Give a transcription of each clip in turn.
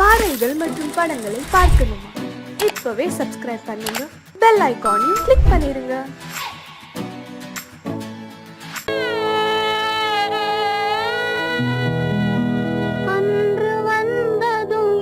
பாடல்கள் மற்றும் படங்களை பார்க்கணுமா? இப்பவே சப்ஸ்கிரைப் பண்ணுங்க, பெல் ஐகானையும் கிளிக் பண்ணிருங்க. அன்று வந்ததும்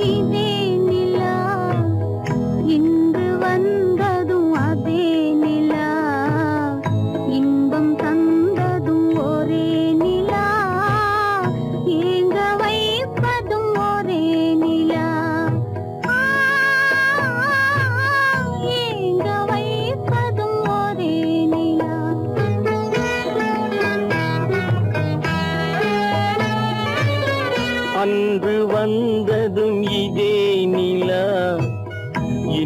இதே நிலா,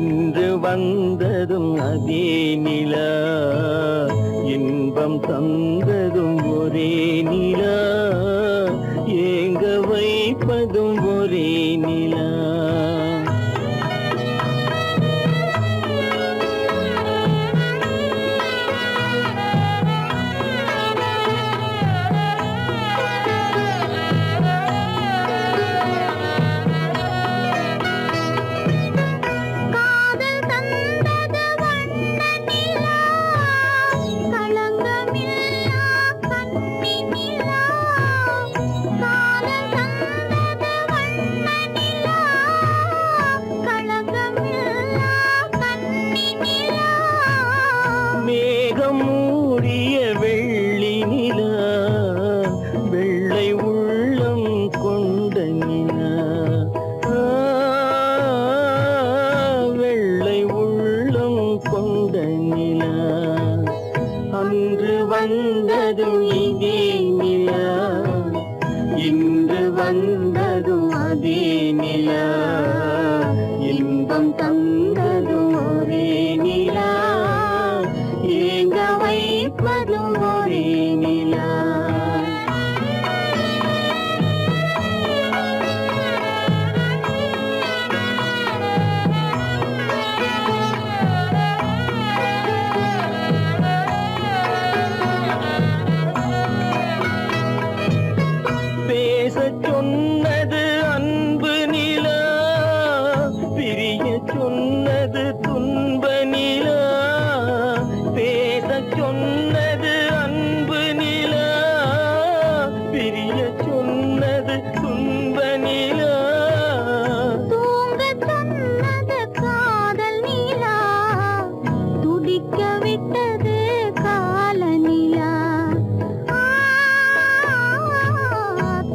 இன்று வந்ததும் அதே நிலா, இன்பம் தந்ததும் ஒரே நிலா, ஏங்க வைப்பதும் ஒரே நிலா. மேகம் மூடிய வெள்ளி நிலா, வெள்ளை உள்ளம் கொண்ட நிலா, வெள்ளை உள்ளம் கொண்ட நிலா. அன்று வந்ததும் இதே நிலா, இன்று வந்ததும் அதே நிலா, இன்பம் தந்ததும் ஒரே நிலா, ஏங்க வைப்பதும் ஒரே நிலா. பேசச் சொன்னது அன்பு நிலா, பிரிய சொன்னது துன்ப நிலா. பேசச் சொன்னது அன்பு நிலா, பிரிய சொன்னது துன்ப நிலா. தூங்கச் சொன்னது காதல் நிலா, துடிக்க விட்டது கால நிலா,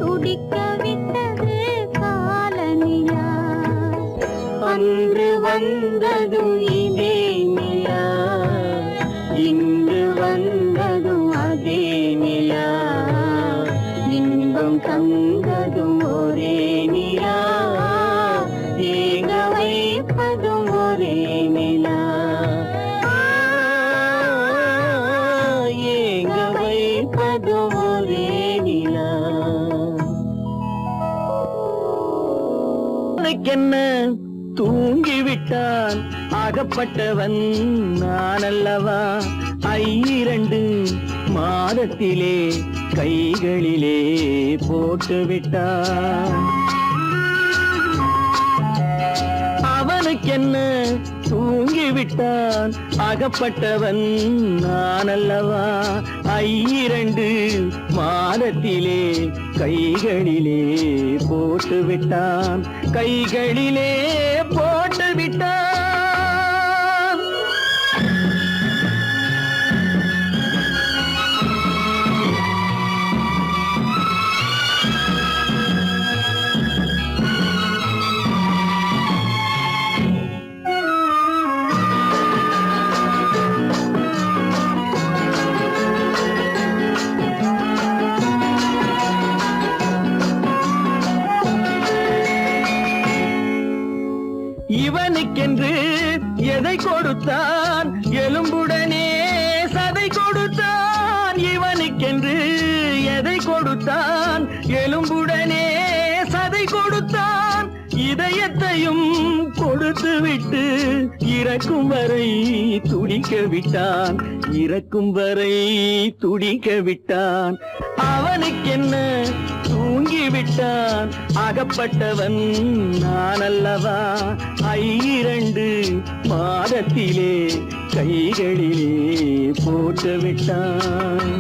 துடிக்க விட்டது கால நிலா. அன்று வந்ததும் இதே நிலா, இன்று வந்ததும் அதே நிலா, இன்பம் தந்ததும் ஒரே நிலா, ஏங்க வைப்பதும் ஒரே நிலா, ஏங்க வைப்பதும் ஒரே நிலா. என்ன தூங்கிவிட்டான் அகப்பட்டவன் நான் அல்லவா, 2 மாதத்திலே கைகளிலே போட்டுவிட்டான். அவனுக்கென்ன தூங்கிவிட்டான் அகப்பட்டவன் நான் அல்லவா, 2 மாதத்திலே கைகளிலே போட்டுவிட்டான், கைகளிலே போட்டுவிட்டான். இவனுக்கென்று எதை கொடுத்தான், எலும்புடனே சதை கொடுத்தான். இவனுக்கென்று எதை கொடுத்தான், எலும்புடனே சதை கொடுத்தான். இதயத்தையும் கொடுத்து விட்டு இறக்கும் வரை துடிக்க விட்டான், இறக்கும் வரை துடிக்க விட்டான். அவனுக்கென்ன தூங்கிவிட்டான் அகப்பட்டவன் நான் அல்லவா 2 மாதத்திலே கைகளிலே போட்டு விட்டான்.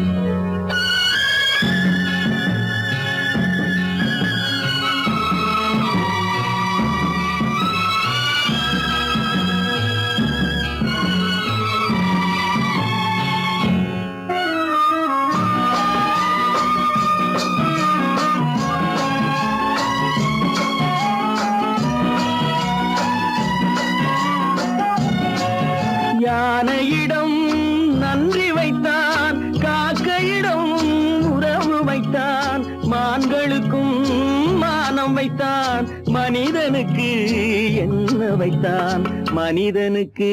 யானையிடம் நன்றி வைத்தான், காக்கையிடம் உறவு வைத்தான், மான்களுக்கும் மானம் வைத்தான், மனிதனுக்கு என்ன வைத்தான், மனிதனுக்கு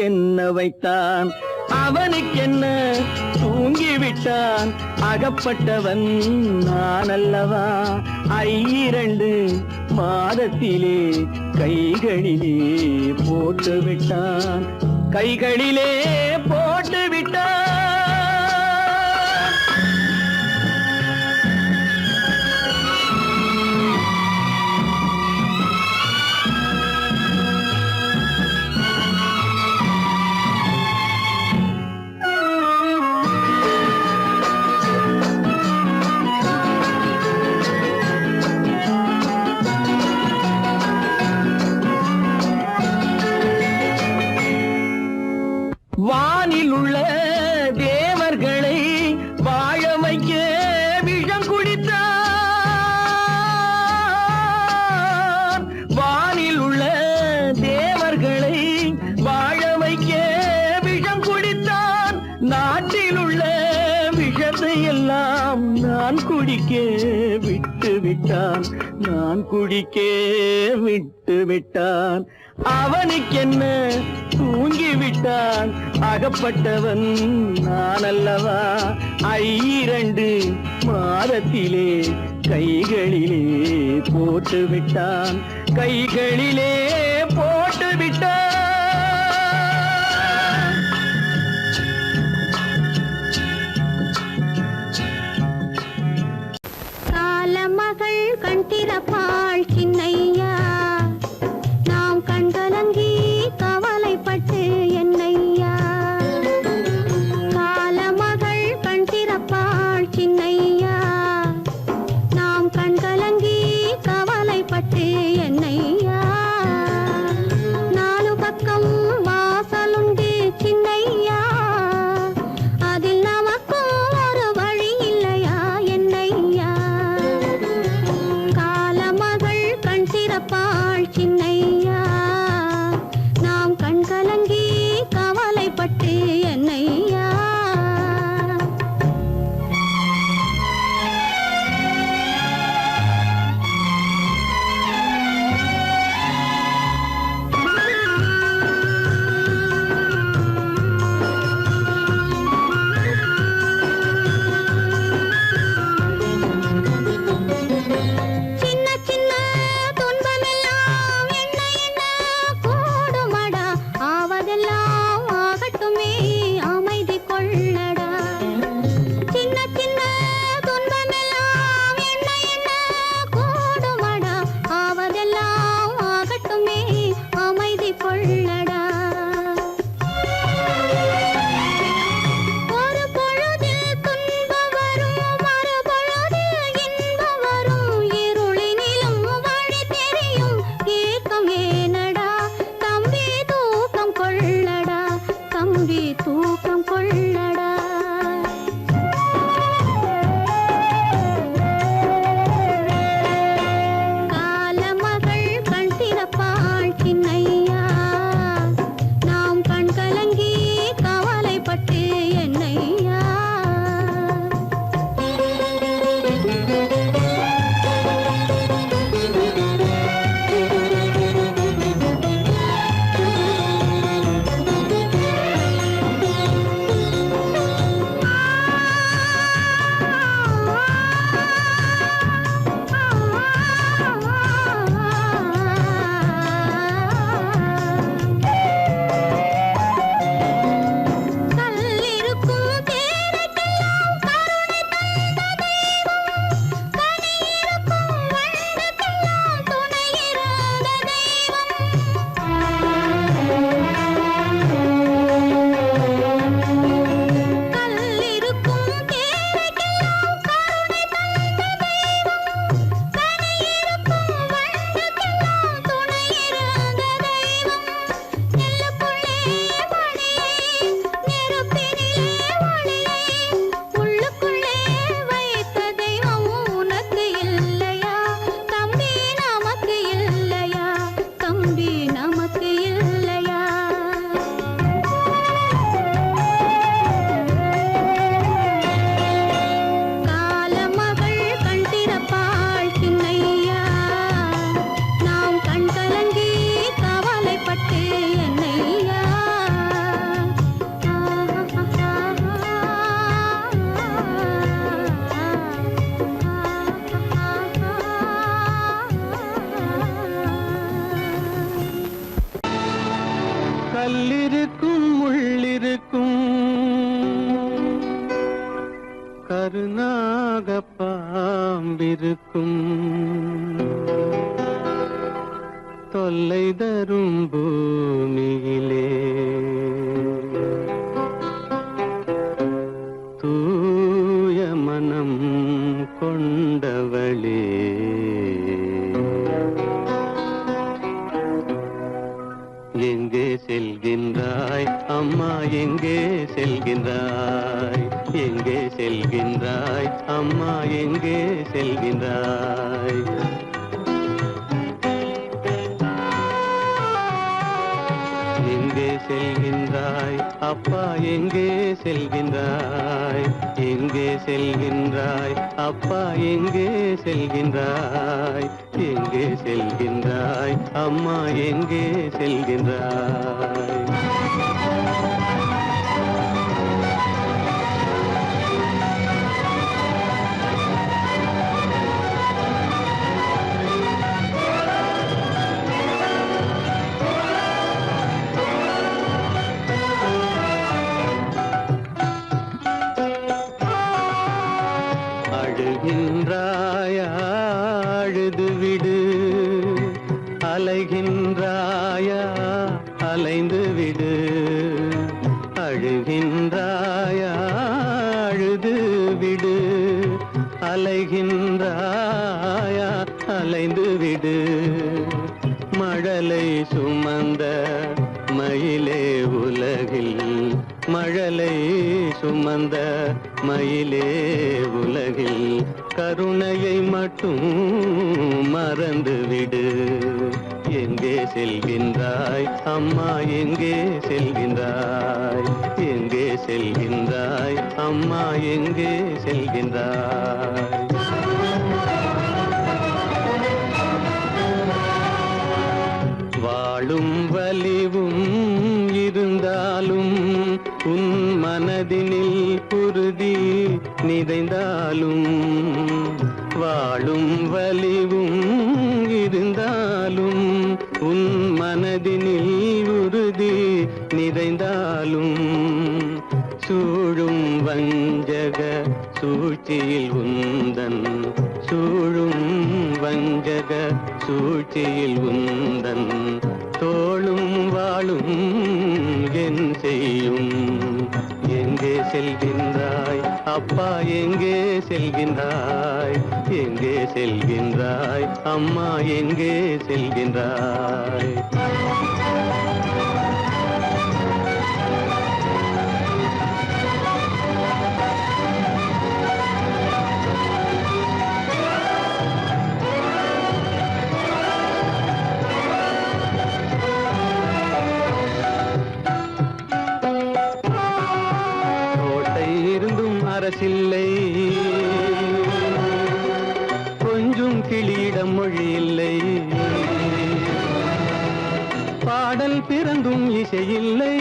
என்ன வைத்தான். அவனுக்கென்ன தூங்கிவிட்டான், அகப்பட்டவன் நான் அல்லவா 2 மாதத்திலே கைகளிலே போட்டு விட்டான், கைகளிலே போட்டு விட்டான். வானில் உள்ள தேவர்களை வாழ வைக்க விஷம் குடித்தான். வானில் உள்ள தேவர்களை வாழ வைக்க விஷம் குடித்தான். நாட்டில் உள்ள விஷத்தை எல்லாம் நான் குடிக்க விட்டு விட்டான், நான் குடிக்க விட்டு விட்டான். அவனுக்கென்ன தூங்கிவிட்டான், அகப்பட்டவன் நான் அல்லவா 2 மாதத்திலே கைகளிலே போட்டு விட்டான், கைகளிலே போட்டு விட்டான். காலமகள் கண் திறப்பாள் சின்னையா, நாம் கண்கலங்கி கவலைப்பட்டு என்னையா. காலமகள் கண் திறப்பாள் சின்னையா, நாம் கண்கலங்கி கவலைப்பட்டு என்னையா. 4 பக்கம் வாசலுண்டு சின்னையா, அதில் நமக்கும் ஒரு வழி இல்லையா என்னையா. காலமகள் கண் திறப்பாள் சின்னையா, நாம் கண் கலங்கி கவலைப்பட்டு என்னையா. சின்ன சின்ன துன்பமெல்லாம் கல்லிருக்கும் முள்ளிருக்கும் கருநாக பாம்பிருக்கும் தொல்லை தரும் பூமியிலே தூய மனம் கொண்டவளே எங்கே செல்கின்றாய் அம்மா எங்கே செல்கின்றாய் எங்கே செல்கின்றாய் அம்மா எங்கே செல்கின்றாய் எங்கே செல்கின்றாய் அப்பா எங்கே செல்கின்றாய் எங்கே செல்கின்றாய் அப்பா எங்கே செல்கின்றாய் எங்கே செல்கின்றாய் அம்மா எங்கே செல்கின்றாய் அழுகின்றாயா அழுது விடு அலைகின்றாயா அலைந்து விடு அழுகின்றாயா அழுது விடு அலைகின்றாயா அலைந்து விடு மழலை சுமந்த மயிலே உலகில் மழலை சுமந்த மயிலே உலகில் கருணையை மட்டும் மறந்துவிடு எங்கே செல்கின்றாய் அம்மா எங்கே செல்கின்றாய் எங்கே செல்கின்றாய் அம்மா எங்கே செல்கின்றாய் வாழும் வலிவும் இருந்தாலும் உன் மனதினில் உறுதி நிறைந்தாலும் வாழும் வலிவும் இருந்தாலும் உன் மனதினில் உறுதி நிறைந்தாலும் சூழும் வஞ்சக சூழ்ச்சியில் உந்தன் சூழும் வஞ்சக சூழ்ச்சியில் உந்தன் தோளும் வாழும் என் செய்யும் எங்கே செல்கின்றாய் அப்பா எங்கே செல்கின்றாய் எங்கே செல்கின்றாய் அம்மா எங்கே செல்கின்றாய் அரசில்லை கொஞ்சம் கிளியிடம் மொழி இல்லை பாடல் பிறந்தும் இசையில்லை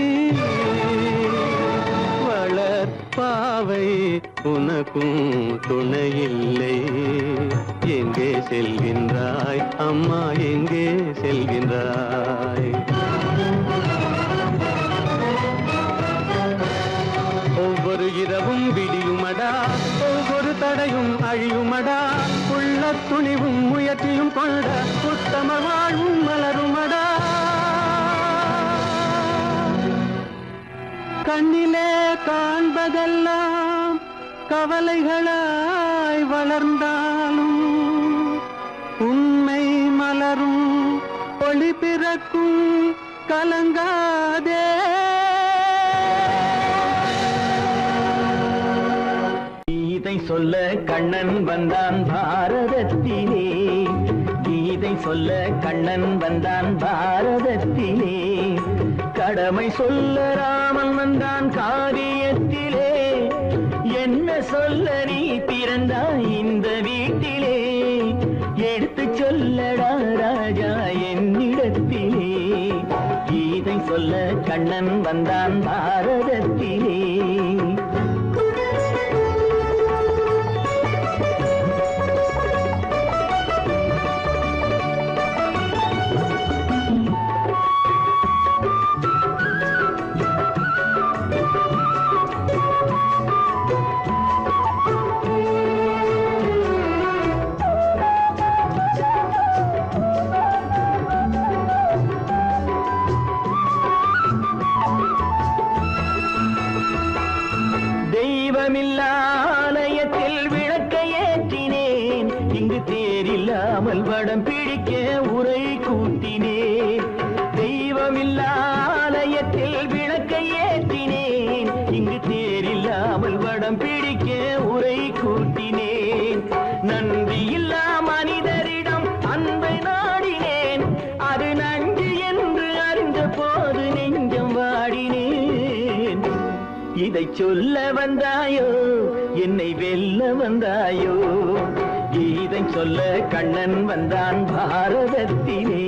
வளர் பாவை உனக்கும் துணையில்லை எங்கே செல்கின்றாய் அம்மா எங்கே செல்கின்றாய் ஒவ்வொரு இரவும் விடியுமடா ஒவ்வொரு தடையும் அழியுமடா உள்ள துணிவும் முயற்சியும் கொண்ட உத்தம வாழ்வும் மலருமடா கண்ணிலே காண்பதெல்லாம் கவலைகளாய் வளர்ந்தாலும் உண்மை மலரும் ஒளி பிறக்கும் கலங்காதே கீதை சொல்ல கண்ணன் வந்தான் பாரதத்திலே கீதை சொல்ல கண்ணன் வந்தான் பாரதத்திலே கடமை சொல்ல ராமன் வந்தான் காரியத்திலே என்ன சொல்ல நீ பிறந்தாய் இந்த வீட்டிலே எடுத்து சொல்லடா ராஜா என்னிடத்திலே கீதை சொல்ல கண்ணன் வந்தான் பாரதத்திலே இதை சொல்ல வந்தாயோ என்னை வெல்ல வந்தாயோ கீதை சொல்ல கண்ணன் வந்தான் பாரதத்திலே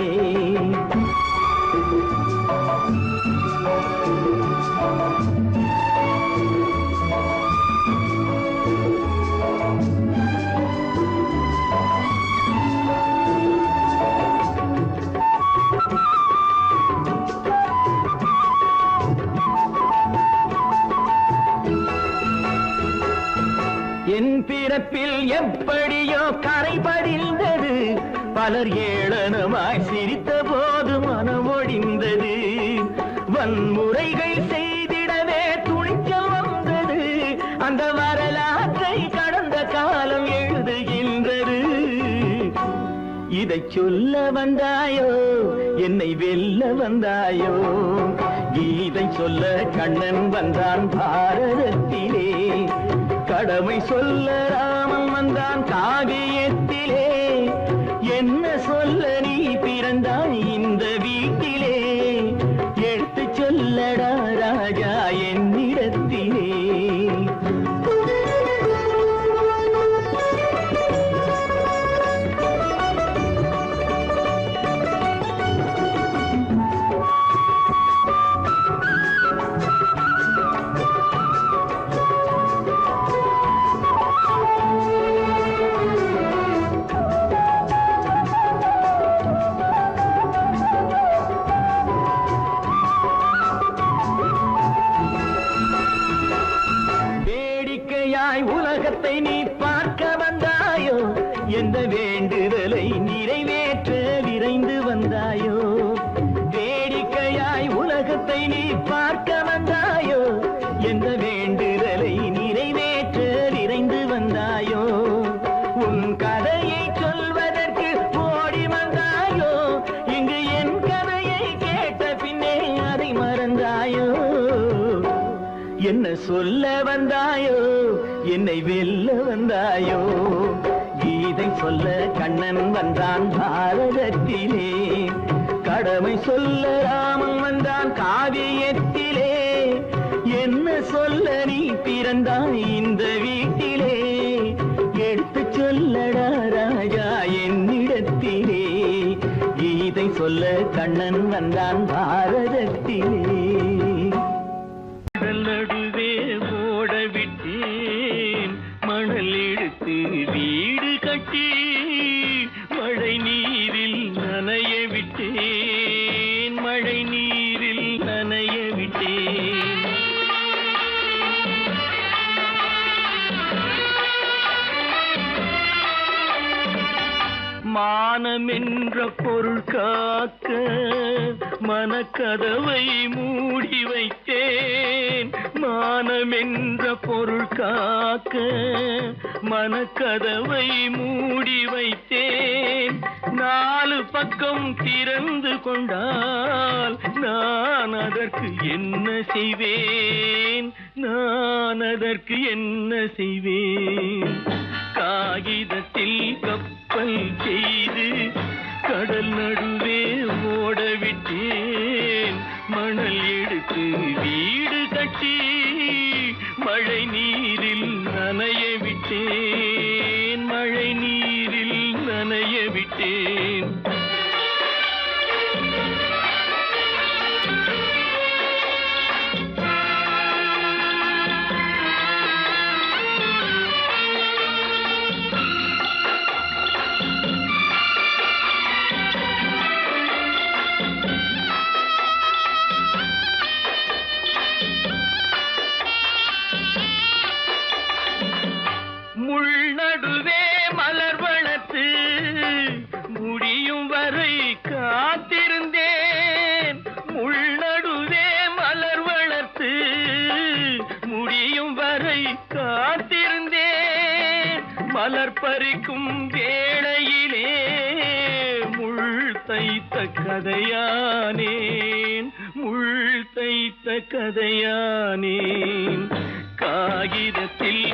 என் பிறப்பில் எப்படியோ கரை படிந்தது பலர் ஏளனமாய் சிரித்த போது மனம் ஒடிந்தது வன்முறைகள் செய்திடவே துணிச்சல் வந்தது அந்த வரலாற்றை கடந்த காலம் எழுதுகின்றது இதை சொல்ல வந்தாயோ என்னை வெல்ல வந்தாயோ கீதை சொல்ல கண்ணன் வந்தான் பாரதத்திலே கடமை சொல்ல ராமன் வந்தான் காவியத்திலே என்ன சொல்ல நீ பிறந்தாய் இந்த வீட்டிலே எடுத்து சொல்லடா ராஜா என்னிடத்திலே உலகத்தை நீ பார்க்க வந்தாயோ எந்த வேண்டுதலை நிறைவேற்ற விரைந்து வந்தாயோ வேடிக்கையாய் உலகத்தை நீ பார்க்க வந்தாயோ எந்த வேண்டுதலை நிறைவேற்ற விரைந்து வந்தாயோ உன் கதையை சொல்வதற்கு ஓடி வந்தாயோ இங்கு என் கதையை கேட்ட பின்னே அதை மறந்தாயோ என்ன சொல்ல வந்தாயோ என்னை வெல்ல வந்தாயோ கீதை சொல்ல கண்ணன் வந்தான் பாரதத்திலே கடமை சொல்ல ராமன் வந்தான் காவியத்திலே என்ன சொல்ல நீ பிறந்தாய் இந்த வீட்டிலே எடுத்து சொல்லடா ராஜா என்னிடத்திலே கீதை சொல்ல கண்ணன் வந்தான் பாரதத்திலே நடுவே ஓட விட்டேன் மணல் எடுத்து வீடு கட்டி மழை நீரில் நனைய விட்டேன் மழை நீரில் நனைய விட்டேன் மானம் என்ற பொருள் காக்க மனக்கதவை மூடி வைத்தேன் மானம் என்ற பொருள் காக்க மனக்கதவை மூடி வைத்தேன் நாலு பக்கம் திறந்து கொண்டால் நான் அதற்கு என்ன செய்வேன் நான் அதற்கு என்ன செய்வேன் காகிதத்தில் கப்பல் செய்து கடல் நடுவே ஓட விட்டேன் மணல் எடுத்து வீடு கட்டி மழை நீரில் நனைய விட்டேன் மழை நீரில் நனைய விட்டேன் முள்நடுவே மலர் வளர்த்து முடியும் வரை காத்திருந்தேன் முள்நடுவே மலர் வளர்த்து முடியும் வரை காத்திருந்தேன் மலர் பறிக்கும் வேளையிலே முள் தைத்த கதையானேன் முள் தைத்த கதையானேன் காகிதத்தில்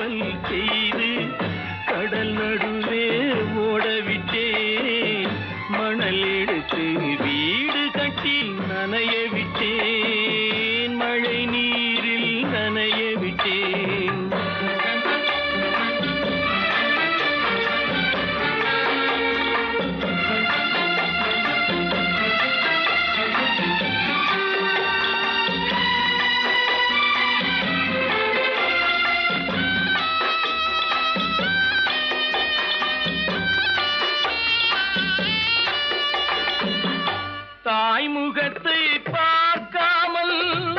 செய்து கடல் நடுவே ஓடவிட்டேன் மணல் எடுத்து வீடு கட்டி நனைய விட்டேன் மழை நீரில் நனைய விட்டேன் தாய் முகத்தை பார்க்காமல்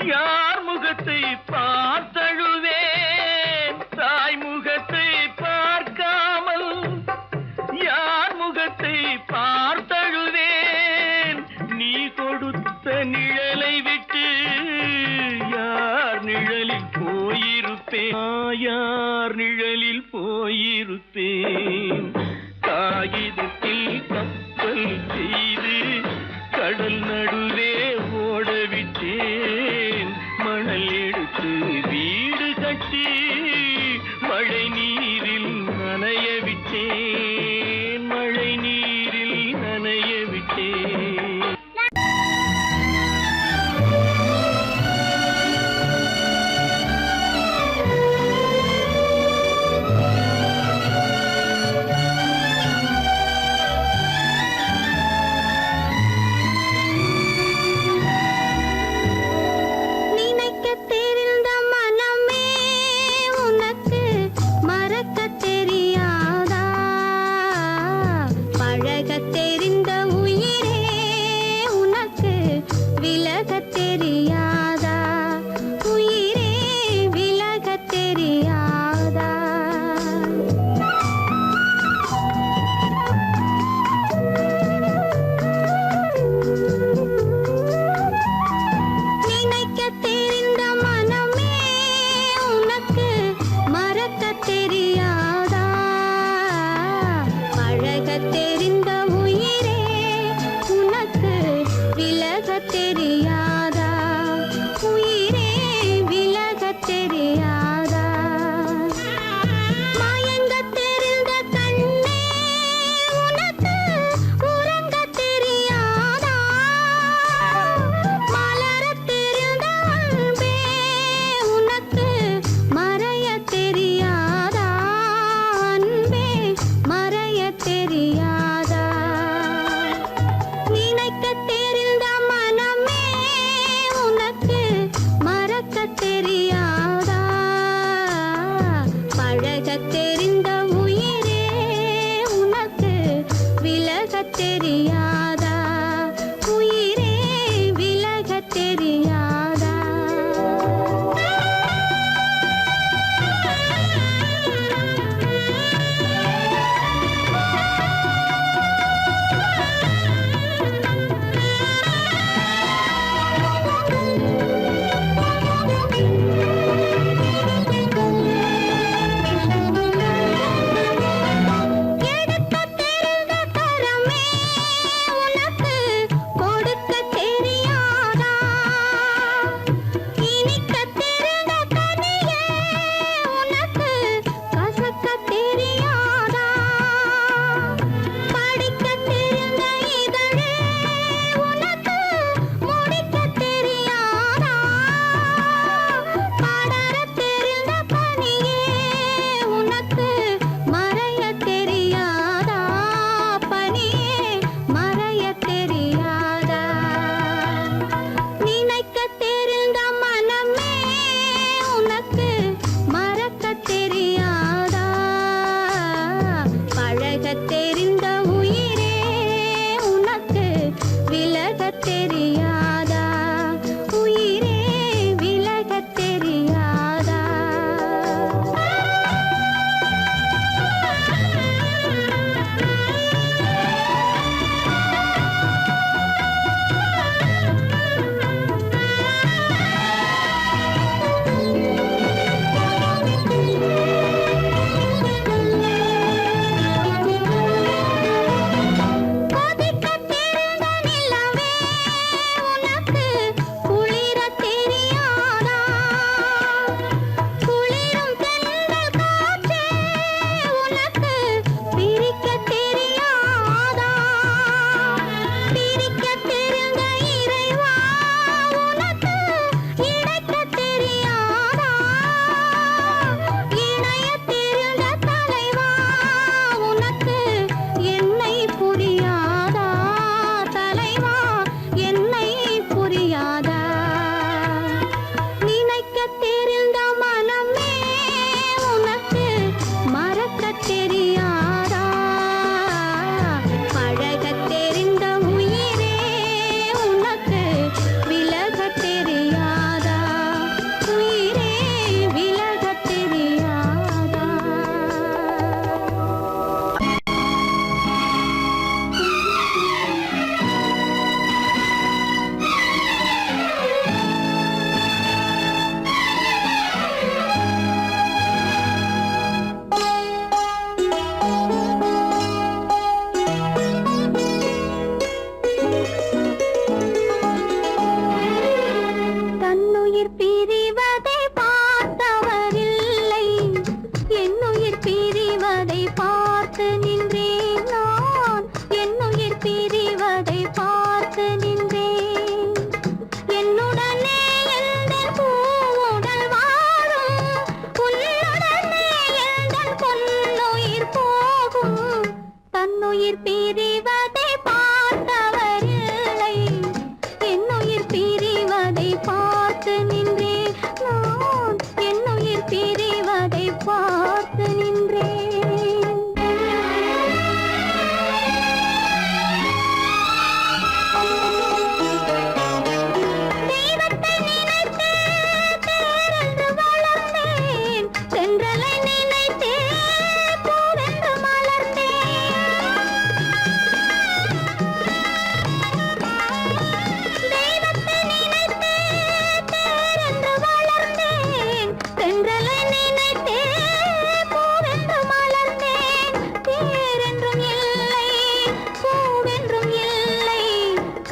யார் முகத்தை பார்த்தழுவேன். தாய் முகத்தை பார்க்காமல் யார் முகத்தை பார்த்தழுவேன். நீ கொடுத்த நிழலை விட்டு யார் நிழலில் போயிருப்பேன். யார் நிழலில் போயிருப்பேன். காகிதத்தில் கப்பல் செய்து கடல் நடுவே ஓடவிட்டேன். மணல் எடுத்து வீடு கட்டி மழை நீரில் நனைய விட்டேன். மழை நீரில் நனைய விட்டேன். நினைக்கத் தெரிந்த மனமே உனக்கு மறக்கத் தெரியாதா? பழகத் தெரிந்த உயிரே உனக்கு விலகத் தெரியாதா? உயிரே விலகத் தெரியாதா? நினைக்கத் தெரிந்த மனமே உனக்கு மறக்கத் தெரியாதா? பழகத் தெரிந்த உயிரே உனக்கு விலகத் தெரியாதா? உயிரே விலகத் தெரியாதா? மயங்கத் தெரிந்த கண்ணே உனக்கு உறங்கத் தெரியாதா? மலரத் தெரிந்த அன்பே உனக்கு மறையத் தெரியாதா? அன்பே மறையத் தெரியாதா? நினைக்கத் தெரிந்த மனமே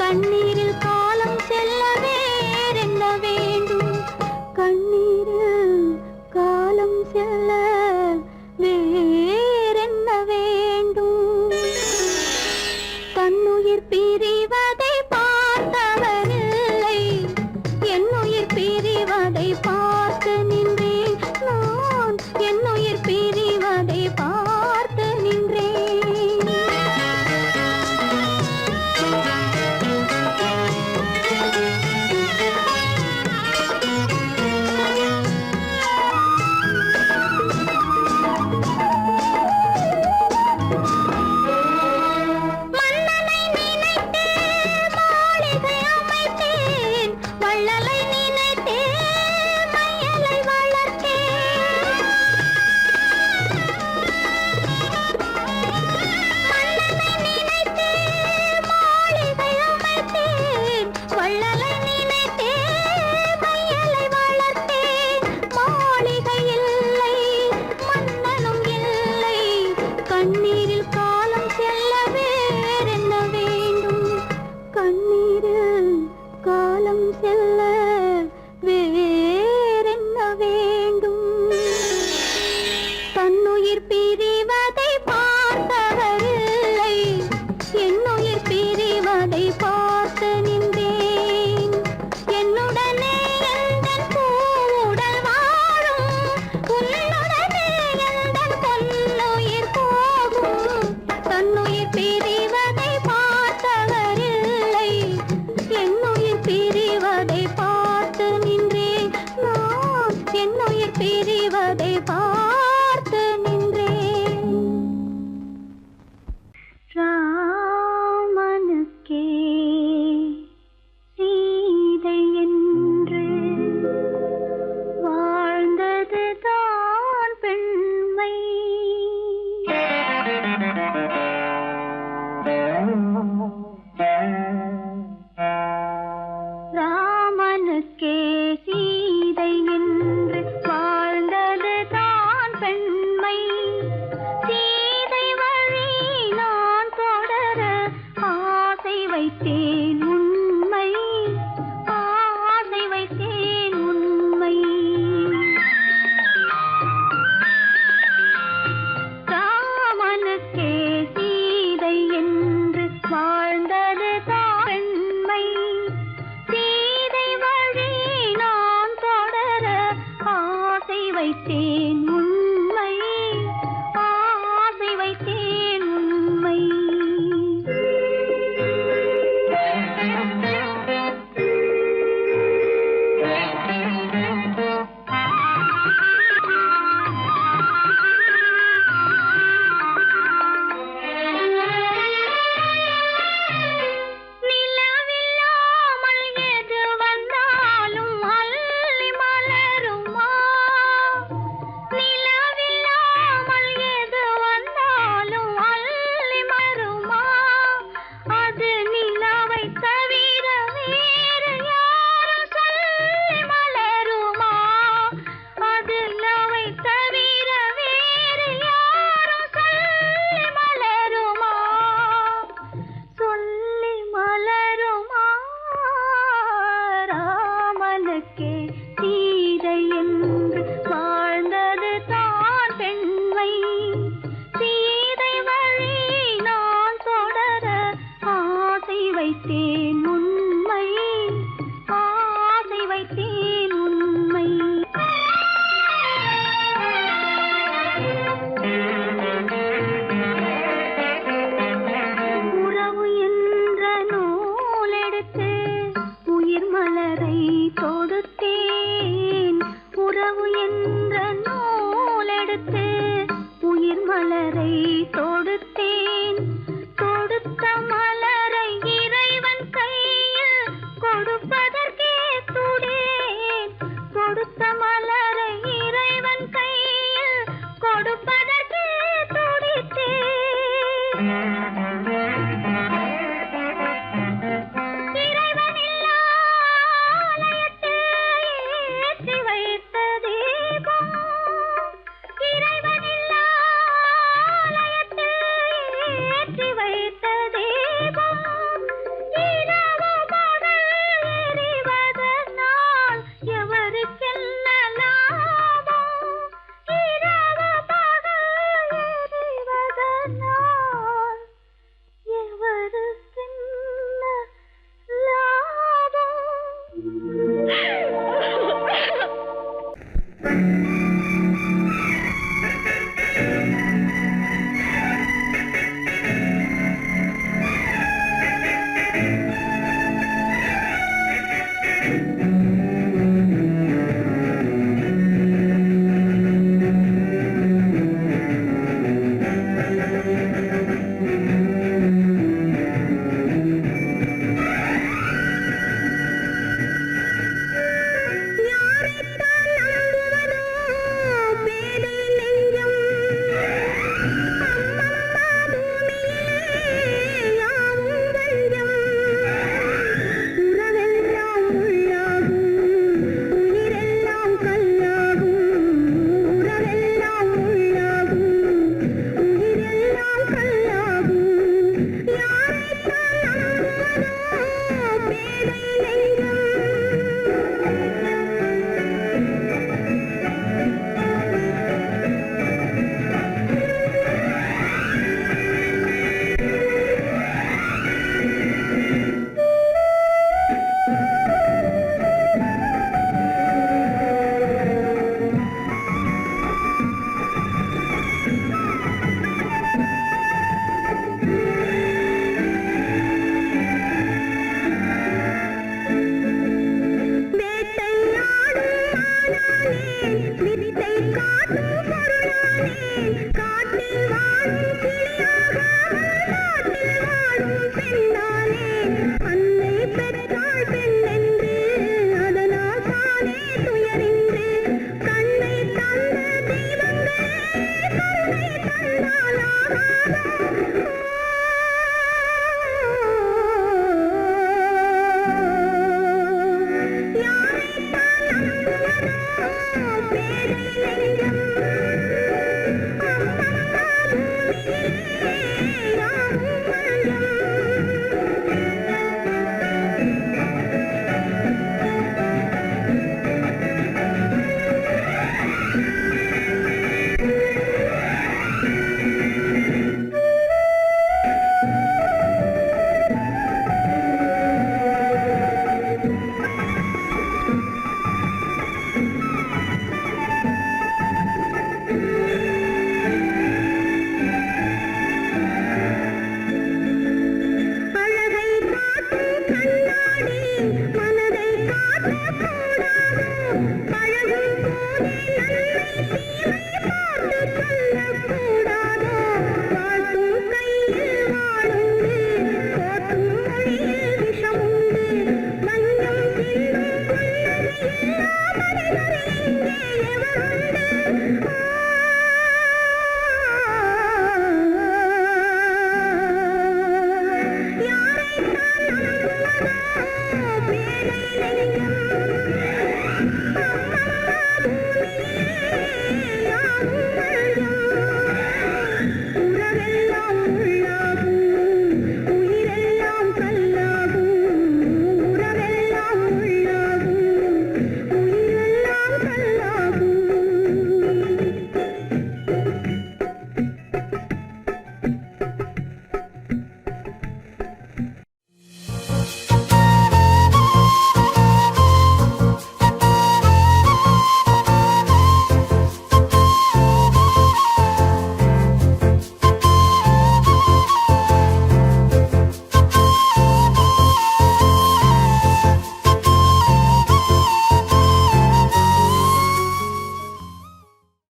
கண்ணீரில் காலம் செல்ல வேறென்ன வேண்டும் கண்ணீரில் காலம் செல்ல வேறென்ன வேண்டும் தன்னுயிர் பிரிவதை பார்த்தவரில்லை என்னுயிர் பிரிவதை பார்த்து நின்றேன் நான் என்னுயிர் பிரிவதை பார்த்து நின்றேன் மன்னனை நினைத்தே மாளிகை அமைத்தேன் வள்ளலை நினைத்தே மையலை வளர்த்தேன் மன்னனை நினைத்தே மாளிகை அமைத்தேன் வள்ளலை நினைத்தே மையலை வளர்த்தேன் மாளிகை இல்லை மன்னனும் இல்லை கண்ணீரில் காலம் செல்ல வேறென்ன வேண்டும் கண்ணீரில் காலம் செல்ல வேறென்ன வேண்டும் தன்னுயிர் பிரிவதை பார்த்தவரில்லை என்னுயிர் பிரிவதை பார்த்து நின்றேன் என்னுடனே எந்தன் பூவுடல் வாழும் உன்னுடனே எந்தன் பொன்னுயிர் போகும் தன்னுயிர் பிரிவதை பார்த்தவரில்லை என்னுயிர் பிரிவதை பார்த்து நின்றேன் நான் என்னுயிர் பிரிவதை பார்த்து நின்றேன் ராமனுக்கே சீதை என்று வாழ்ந்ததுதான் பெண்மை ராமனுக்கே சீதை என்று வாழ்ந்ததுதான் பெண்மை சீதை வழி நான் தொடர ஆசை வைத்தேன்